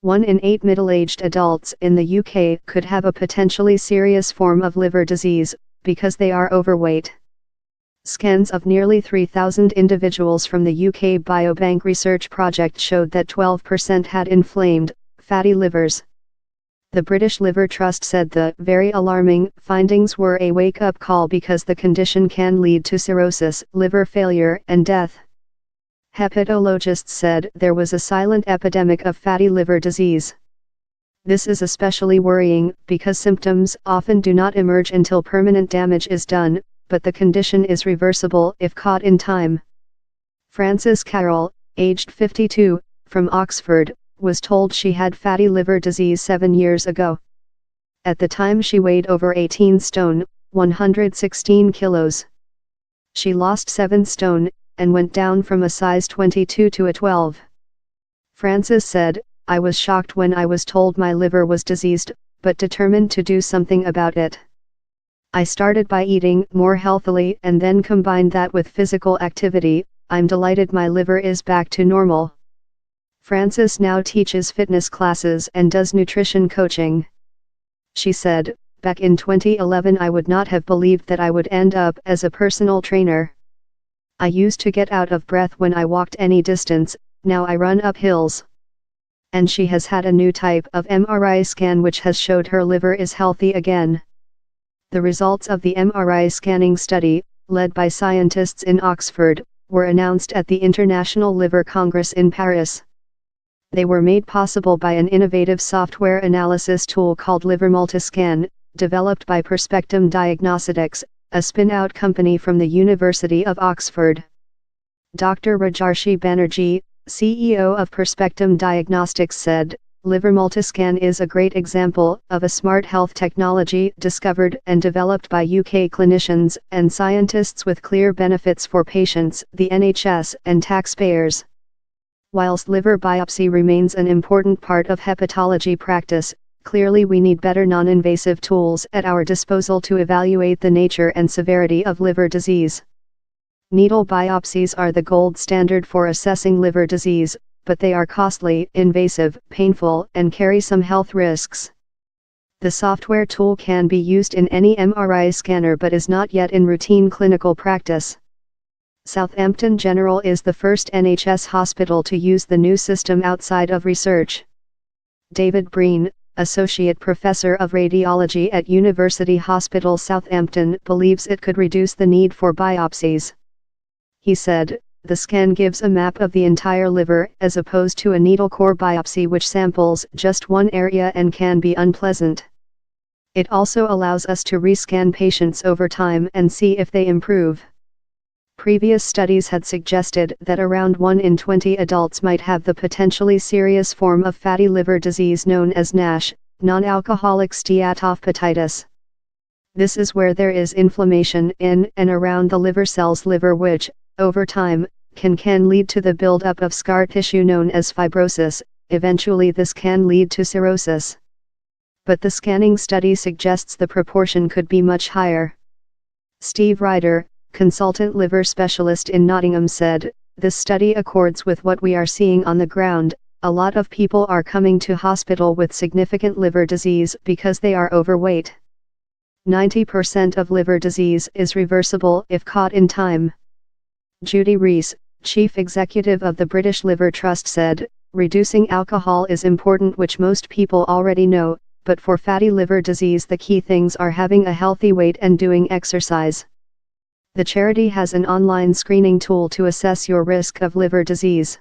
1 in 8 middle-aged adults in the UK could have a potentially serious form of liver disease, because they are overweight. Scans of nearly 3,000 individuals from the UK Biobank research project showed that 12% had inflamed, fatty livers. The British Liver Trust said the very alarming findings were a wake-up call because the condition can lead to cirrhosis, liver failure, and death. Hepatologists said there was a silent epidemic of fatty liver disease. This is especially worrying because symptoms often do not emerge until permanent damage is done, but the condition is reversible if caught in time. Frances Carroll, aged 52, from Oxford, was told she had fatty liver disease 7 years ago. At the time she weighed over 18 stone, 116 kilos. She lost 7 stone, and went down from a size 22 to a 12. Frances said, "I was shocked when I was told my liver was diseased, but determined to do something about it. I started by eating more healthily and then combined that with physical activity. I'm delighted my liver is back to normal." Frances now teaches fitness classes and does nutrition coaching. She said, "Back in 2011 I would not have believed that I would end up as a personal trainer. I used to get out of breath when I walked any distance, now I run up hills." And she has had a new type of MRI scan which has showed her liver is healthy again. The results of the MRI scanning study, led by scientists in Oxford, were announced at the International Liver Congress in Paris. They were made possible by an innovative software analysis tool called Liver Multiscan, developed by Perspectum Diagnostics, a spin-out company from the University of Oxford. Dr. Rajarshi Banerjee, CEO of Perspectum Diagnostics said, "Liver Multiscan is a great example of a smart health technology discovered and developed by UK clinicians and scientists with clear benefits for patients, the NHS, and taxpayers." Whilst liver biopsy remains an important part of hepatology practice, clearly we need better non-invasive tools at our disposal to evaluate the nature and severity of liver disease. Needle biopsies are the gold standard for assessing liver disease, but they are costly, invasive, painful, and carry some health risks. The software tool can be used in any MRI scanner but is not yet in routine clinical practice. Southampton General is the first NHS hospital to use the new system outside of research. David Breen, Associate Professor of Radiology at University Hospital Southampton, believes it could reduce the need for biopsies. He said, "The scan gives a map of the entire liver as opposed to a needle core biopsy which samples just one area and can be unpleasant. It also allows us to rescan patients over time and see if they improve." Previous studies had suggested that around 1 in 20 adults might have the potentially serious form of fatty liver disease known as NASH, non-alcoholic steatohepatitis. This is where there is inflammation in and around the liver cells which, over time, can lead to the buildup of scar tissue known as fibrosis. Eventually this can lead to cirrhosis. But the scanning study suggests the proportion could be much higher. Steve Ryder, consultant liver specialist in Nottingham, said, "This study accords with what we are seeing on the ground. A lot of people are coming to hospital with significant liver disease because they are overweight. 90% of liver disease is reversible if caught in time." Judy Rees, chief executive of the British Liver Trust, said, "Reducing alcohol is important, which most people already know, but for fatty liver disease the key things are having a healthy weight and doing exercise." The charity has an online screening tool to assess your risk of liver disease.